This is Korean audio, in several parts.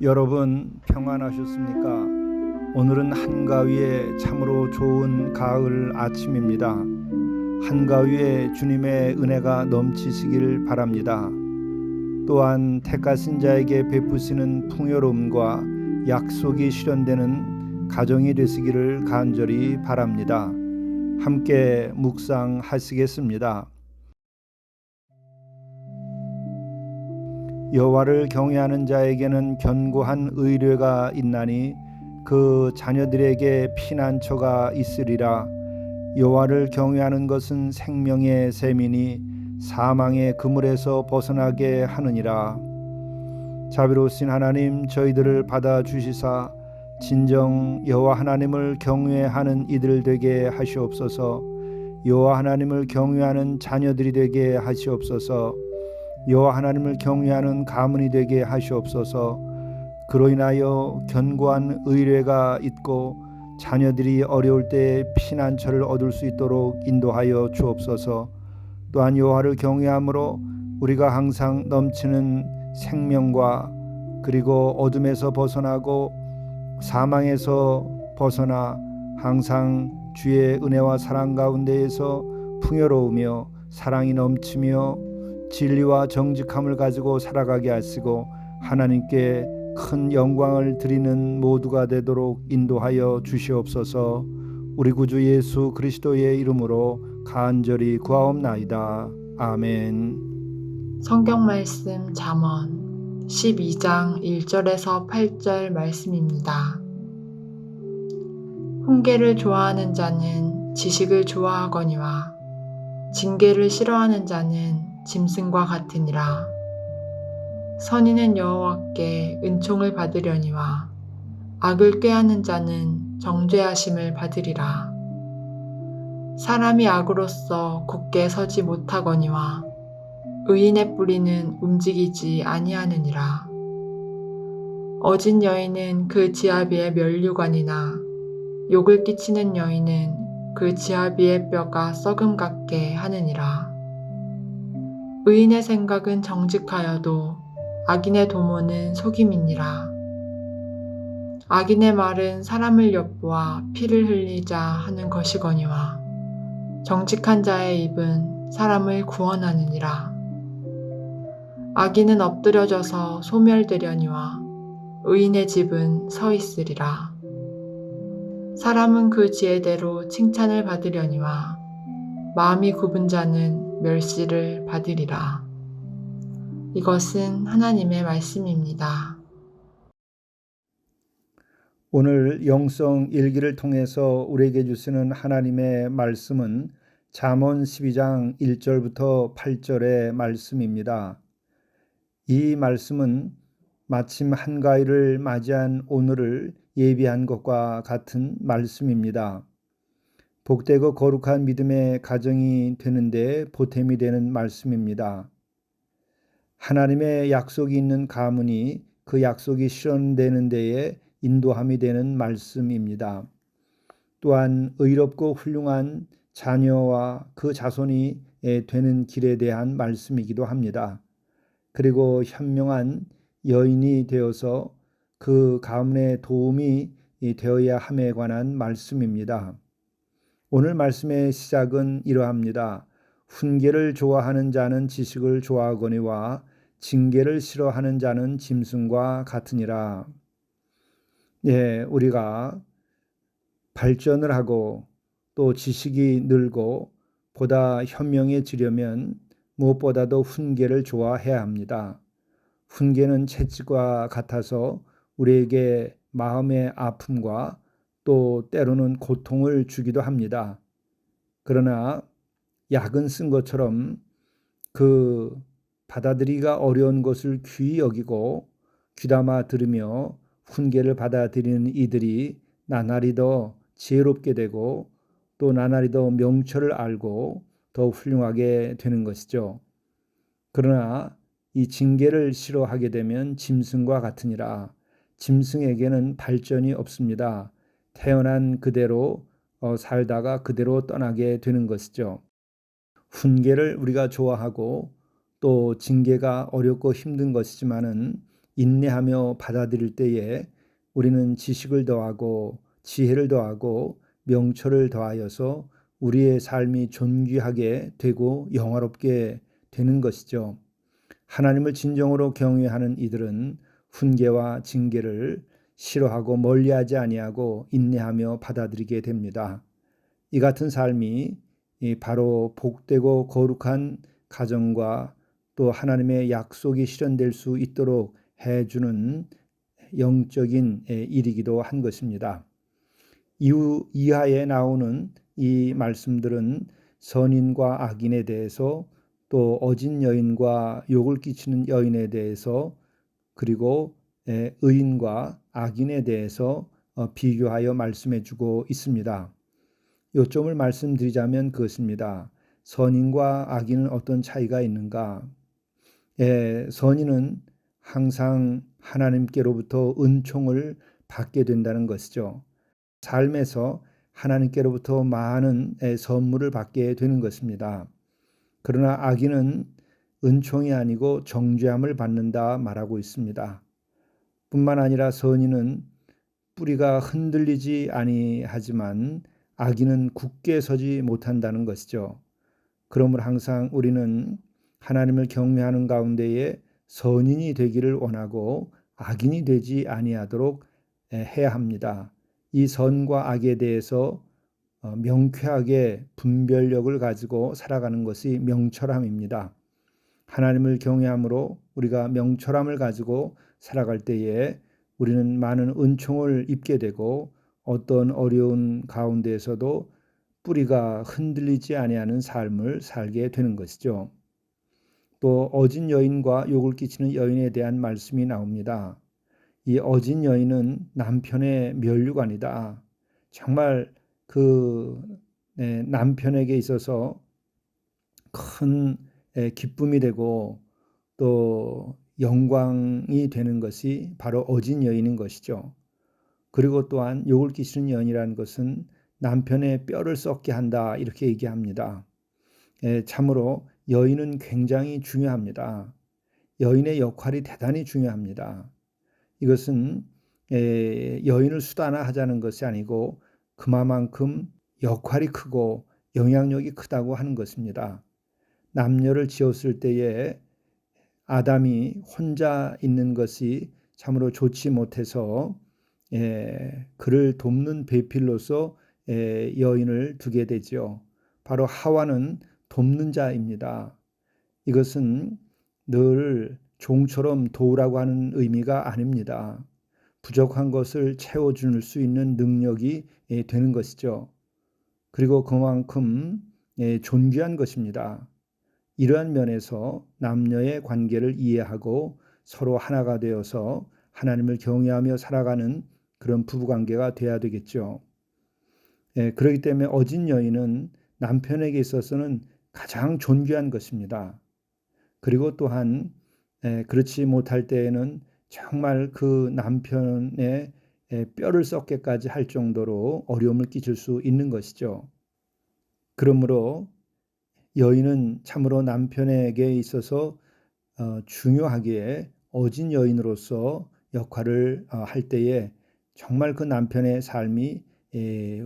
여러분 평안하셨습니까? 오늘은 한가위에 참으로 좋은 가을 아침입니다. 한가위에 주님의 은혜가 넘치시길 바랍니다. 또한 택하신 자에게 베푸시는 풍요로움과 약속이 실현되는 가정이 되시기를 간절히 바랍니다. 함께 묵상하시겠습니다. 여호와를 경외하는 자에게는 견고한 의뢰가 있나니 그 자녀들에게 피난처가 있으리라. 여호와를 경외하는 것은 생명의 셈이니 사망의 그물에서 벗어나게 하느니라. 자비로우신 하나님, 저희들을 받아주시사 진정 여호와 하나님을 경외하는 이들 되게 하시옵소서. 여호와 하나님을 경외하는 자녀들이 되게 하시옵소서. 여호와 하나님을 경외하는 가문이 되게 하시옵소서. 그로 인하여 견고한 의뢰가 있고 자녀들이 어려울 때 피난처를 얻을 수 있도록 인도하여 주옵소서. 또한 여호와를 경외함으로 우리가 항상 넘치는 생명과 그리고 어둠에서 벗어나고 사망에서 벗어나 항상 주의 은혜와 사랑 가운데에서 풍요로우며 사랑이 넘치며 진리와 정직함을 가지고 살아가게 하시고 하나님께 큰 영광을 드리는 모두가 되도록 인도하여 주시옵소서. 우리 구주 예수 그리스도의 이름으로 간절히 구하옵나이다. 아멘. 성경 말씀 잠언 12장 1절에서 8절 말씀입니다. 훈계를 좋아하는 자는 지식을 좋아하거니와 징계를 싫어하는 자는 짐승과 같으니라. 선인은 여호와께 은총을 받으려니와 악을 꾀하는 자는 정죄하심을 받으리라. 사람이 악으로서 굳게 서지 못하거니와 의인의 뿌리는 움직이지 아니하느니라. 어진 여인은 그 지아비의 면류관이나 욕을 끼치는 여인은 그 지아비의 뼈가 썩음 같게 하느니라. 의인의 생각은 정직하여도 악인의 도모는 속임이니라. 악인의 말은 사람을 엿보아 피를 흘리자 하는 것이거니와 정직한 자의 입은 사람을 구원하느니라. 악인은 엎드려져서 소멸되려니와 의인의 집은 서 있으리라. 사람은 그 지혜대로 칭찬을 받으려니와 마음이 굽은 자는 멸시를 받으리라. 이것은 하나님의 말씀입니다. 오늘 영성 일기를 통해서 우리에게 주시는 하나님의 말씀은 잠언 12장 1절부터 8절의 말씀입니다. 이 말씀은 마침 한가위를 맞이한 오늘을 예비한 것과 같은 말씀입니다. 복되고 거룩한 믿음의 가정이 되는데 보탬이 되는 말씀입니다. 하나님의 약속이 있는 가문이 그 약속이 실현되는 데에 인도함이 되는 말씀입니다. 또한 의롭고 훌륭한 자녀와 그 자손이 되는 길에 대한 말씀이기도 합니다. 그리고 현명한 여인이 되어서 그 가문의 도움이 되어야 함에 관한 말씀입니다. 오늘 말씀의 시작은 이러합니다. 훈계를 좋아하는 자는 지식을 좋아하거니와 징계를 싫어하는 자는 짐승과 같으니라. 우리가 발전을 하고 또 지식이 늘고 보다 현명해지려면 무엇보다도 훈계를 좋아해야 합니다. 훈계는 채찍과 같아서 우리에게 마음의 아픔과 또 때로는 고통을 주기도 합니다. 그러나 약은 쓴 것처럼 그 받아들이기가 어려운 것을 귀히 여기고 귀담아 들으며 훈계를 받아들이는 이들이 나날이 더 지혜롭게 되고 또 나날이 더 명철을 알고 더 훌륭하게 되는 것이죠. 그러나 이 징계를 싫어하게 되면 짐승과 같으니라. 짐승에게는 발전이 없습니다. 태어난 그대로 살다가 그대로 떠나게 되는 것이죠. 훈계를 우리가 좋아하고 또 징계가 어렵고 힘든 것이지만은 인내하며 받아들일 때에 우리는 지식을 더하고 지혜를 더하고 명철을 더하여서 우리의 삶이 존귀하게 되고 영화롭게 되는 것이죠. 하나님을 진정으로 경외하는 이들은 훈계와 징계를 싫어하고 멀리하지 아니하고 인내하며 받아들이게 됩니다. 이 같은 삶이 바로 복되고 거룩한 가정과 또 하나님의 약속이 실현될 수 있도록 해주는 영적인 일이기도 한 것입니다. 이하에 나오는 이 말씀들은 선인과 악인에 대해서 또 어진 여인과 욕을 끼치는 여인에 대해서 그리고 의인과 악인에 대해서 비교하여 말씀해 주고 있습니다. 요점을 말씀드리자면 그것입니다. 선인과 악인은 어떤 차이가 있는가? 선인은 항상 하나님께로부터 은총을 받게 된다는 것이죠. 삶에서 하나님께로부터 많은 선물을 받게 되는 것입니다. 그러나 악인은 은총이 아니고 정죄함을 받는다 말하고 있습니다. 뿐만 아니라 선인은 뿌리가 흔들리지 아니하지만 악인은 굳게 서지 못한다는 것이죠. 그러므로 항상 우리는 하나님을 경외하는 가운데에 선인이 되기를 원하고 악인이 되지 아니하도록 해야 합니다. 이 선과 악에 대해서 명쾌하게 분별력을 가지고 살아가는 것이 명철함입니다. 하나님을 경외함으로 우리가 명철함을 가지고 살아갈 때에 우리는 많은 은총을 입게 되고 어떤 어려운 가운데에서도 뿌리가 흔들리지 아니하는 삶을 살게 되는 것이죠. 또 어진 여인과 욕을 끼치는 여인에 대한 말씀이 나옵니다. 이 어진 여인은 남편의 면류관이다. 정말 그 남편에게 있어서 큰 기쁨이 되고 또 영광이 되는 것이 바로 어진 여인인 것이죠. 그리고 또한 욕을 끼치는 여인이라는 것은 남편의 뼈를 썩게 한다 이렇게 얘기합니다. 참으로 여인은 굉장히 중요합니다. 여인의 역할이 대단히 중요합니다. 이것은 여인을 수단화하자는 것이 아니고 그만큼 역할이 크고 영향력이 크다고 하는 것입니다. 남녀를 지었을 때에 아담이 혼자 있는 것이 참으로 좋지 못해서 그를 돕는 배필로서 여인을 두게 되죠. 바로 하와는 돕는 자입니다. 이것은 늘 종처럼 도우라고 하는 의미가 아닙니다. 부족한 것을 채워줄 수 있는 능력이 되는 것이죠. 그리고 그만큼 존귀한 것입니다. 이러한 면에서 남녀의 관계를 이해하고 서로 하나가 되어서 하나님을 경외하며 살아가는 그런 부부관계가 돼야 되겠죠. 그렇기 때문에 어진 여인은 남편에게 있어서는 가장 존귀한 것입니다. 그리고 또한 그렇지 못할 때에는 정말 그 남편의 뼈를 썩게까지 할 정도로 어려움을 끼칠 수 있는 것이죠. 그러므로 여인은 참으로 남편에게 있어서 중요하게 어진 여인으로서 역할을 할 때에 정말 그 남편의 삶이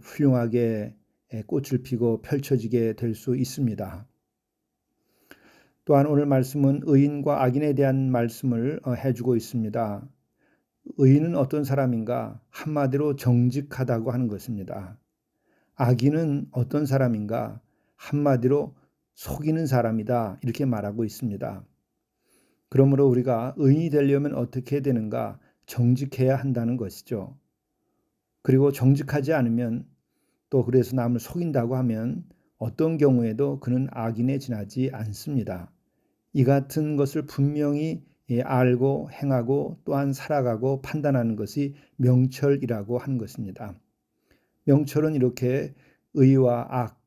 훌륭하게 꽃을 피고 펼쳐지게 될 수 있습니다. 또한 오늘 말씀은 의인과 악인에 대한 말씀을 해주고 있습니다. 의인은 어떤 사람인가? 한마디로 정직하다고 하는 것입니다. 악인은 어떤 사람인가? 한마디로 속이는 사람이다. 이렇게 말하고 있습니다. 그러므로 우리가 의인이 되려면 어떻게 되는가? 정직해야 한다는 것이죠. 그리고 정직하지 않으면 또 그래서 남을 속인다고 하면 어떤 경우에도 그는 악인에 지나지 않습니다. 이 같은 것을 분명히 알고 행하고 또한 살아가고 판단하는 것이 명철이라고 하는 것입니다. 명철은 이렇게 의와 악,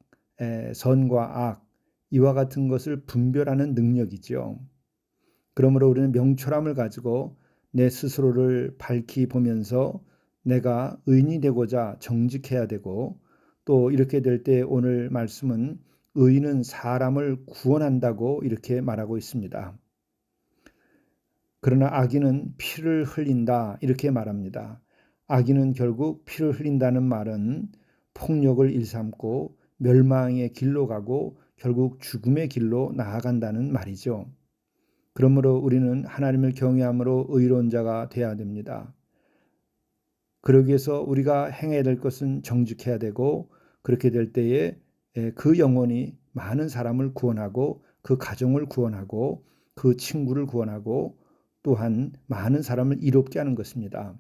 선과 악, 이와 같은 것을 분별하는 능력이죠. 그러므로 우리는 명철함을 가지고 내 스스로를 밝히 보면서 내가 의인이 되고자 정직해야 되고 또 이렇게 될 때 오늘 말씀은 의인은 사람을 구원한다고 이렇게 말하고 있습니다. 그러나 악인은 피를 흘린다 이렇게 말합니다. 악인은 결국 피를 흘린다는 말은 폭력을 일삼고 멸망의 길로 가고 결국 죽음의 길로 나아간다는 말이죠. 그러므로 우리는 하나님을 경외함으로 의로운 자가 되어야 됩니다. 그러기 위해서 우리가 행해야 될 것은 정직해야 되고, 그렇게 될 때에 그 영혼이 많은 사람을 구원하고 그 가정을 구원하고 그 친구를 구원하고 또한 많은 사람을 이롭게 하는 것입니다.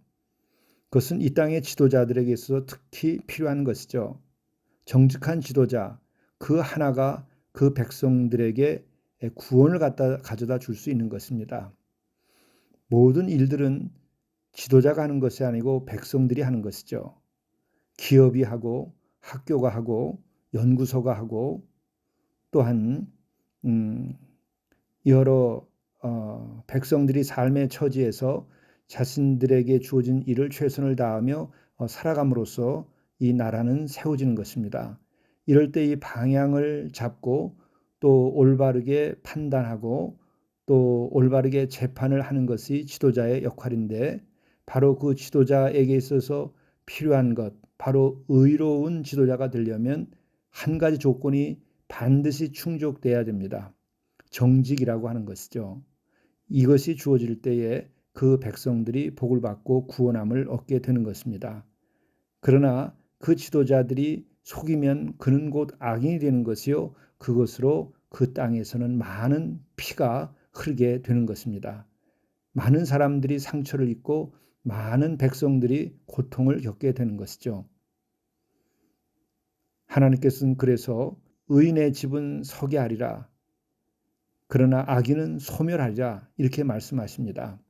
그것은 이 땅의 지도자들에게 있어서 특히 필요한 것이죠. 정직한 지도자, 그 하나가 그 백성들에게 구원을 가져다 줄 수 있는 것입니다. 모든 일들은 지도자가 하는 것이 아니고 백성들이 하는 것이죠. 기업이 하고 학교가 하고 연구소가 하고 또한 여러 백성들이 삶의 처지에서 자신들에게 주어진 일을 최선을 다하며 살아감으로써 이 나라는 세워지는 것입니다. 이럴 때 이 방향을 잡고 또 올바르게 판단하고 또 올바르게 재판을 하는 것이 지도자의 역할인데, 바로 그 지도자에게 있어서 필요한 것, 바로 의로운 지도자가 되려면 한 가지 조건이 반드시 충족돼야 됩니다. 정직이라고 하는 것이죠. 이것이 주어질 때에 그 백성들이 복을 받고 구원함을 얻게 되는 것입니다. 그러나 그 지도자들이 속이면 그는 곧 악인이 되는 것이요, 그것으로 그 땅에서는 많은 피가 흐르게 되는 것입니다. 많은 사람들이 상처를 입고 많은 백성들이 고통을 겪게 되는 것이죠. 하나님께서는 그래서 의인의 집은 서게 하리라, 그러나 악인은 소멸하리라 이렇게 말씀하십니다.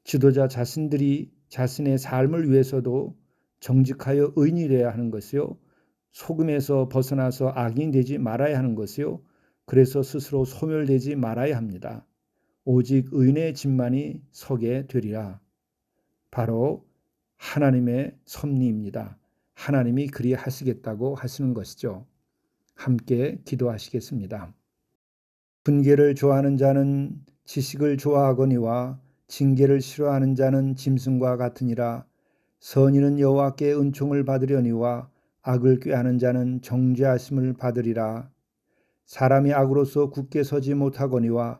지도자 자신들이 자신의 삶을 위해서도 정직하여 의인이 되어야 하는 것이요, 속음에서 벗어나서 악인이 되지 말아야 하는 것이요, 그래서 스스로 소멸되지 말아야 합니다. 오직 의인의 집만이 서게 되리라. 바로 하나님의 섭리입니다. 하나님이 그리 하시겠다고 하시는 것이죠. 함께 기도하시겠습니다. 분계를 좋아하는 자는 지식을 좋아하거니와 징계를 싫어하는 자는 짐승과 같으니라. 선인은 여호와께 은총을 받으려니와 악을 꾀하는 자는 정죄하심을 받으리라. 사람이 악으로서 굳게 서지 못하거니와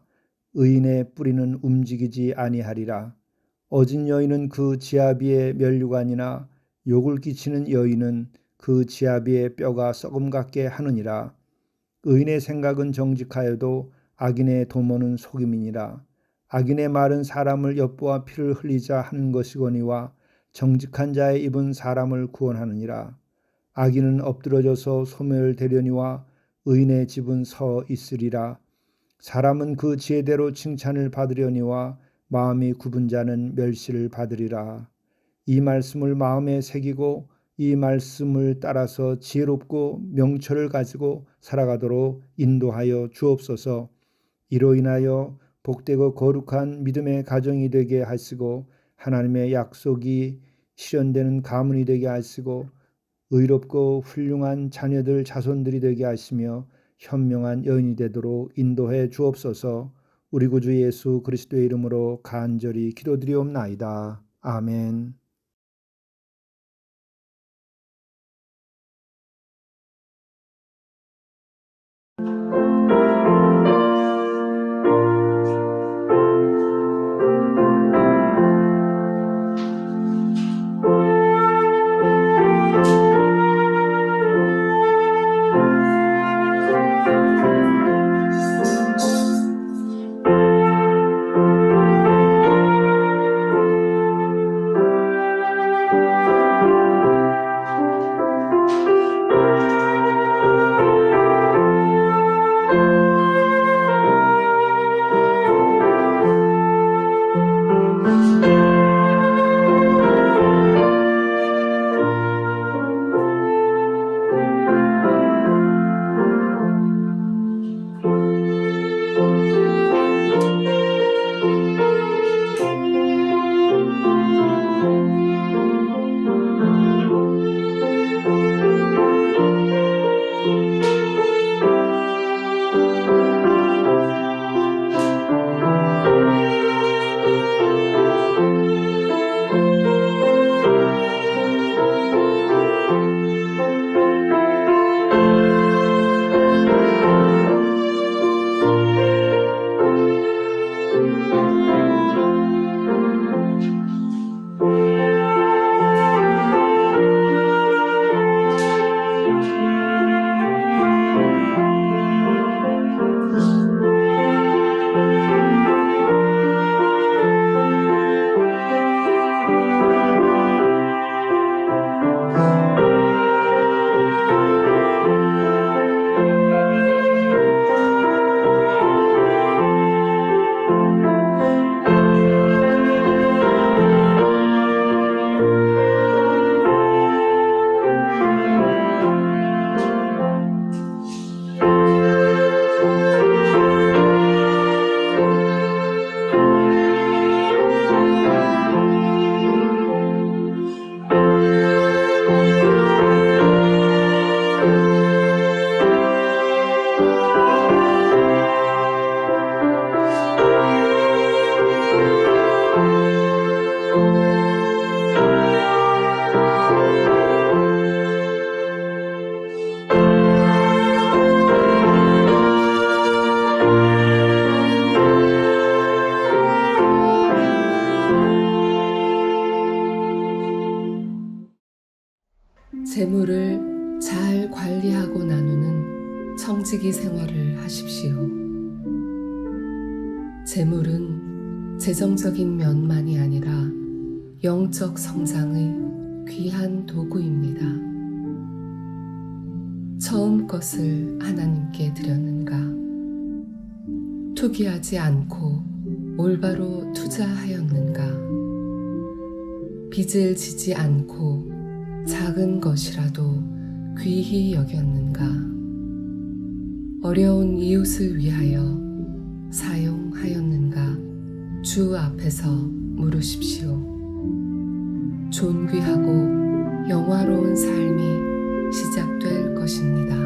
의인의 뿌리는 움직이지 아니하리라. 어진 여인은 그 지아비의 면류관이나 욕을 끼치는 여인은 그 지아비의 뼈가 썩음 같게 하느니라. 의인의 생각은 정직하여도 악인의 도모는 속임이니라. 악인의 말은 사람을 엿보아 피를 흘리자 하는 것이거니와 정직한 자의 입은 사람을 구원하느니라. 악인은 엎드러져서 소멸되려니와 의인의 집은 서 있으리라. 사람은 그 지혜대로 칭찬을 받으려니와 마음이 굽은 자는 멸시를 받으리라. 이 말씀을 마음에 새기고 이 말씀을 따라서 지혜롭고 명철을 가지고 살아가도록 인도하여 주옵소서. 이로 인하여 복되고 거룩한 믿음의 가정이 되게 하시고 하나님의 약속이 실현되는 가문이 되게 하시고 의롭고 훌륭한 자녀들 자손들이 되게 하시며 현명한 여인이 되도록 인도해 주옵소서. 우리 구주 예수 그리스도의 이름으로 간절히 기도드리옵나이다. 아멘. 청지기 생활을 하십시오. 재물은 재정적인 면만이 아니라 영적 성장의 귀한 도구입니다. 처음 것을 하나님께 드렸는가? 투기하지 않고 올바로 투자하였는가? 빚을 지지 않고 작은 것이라도 귀히 여겼는가? 어려운 이웃을 위하여 사용하였는가? 주 앞에서 물으십시오. 존귀하고 영화로운 삶이 시작될 것입니다.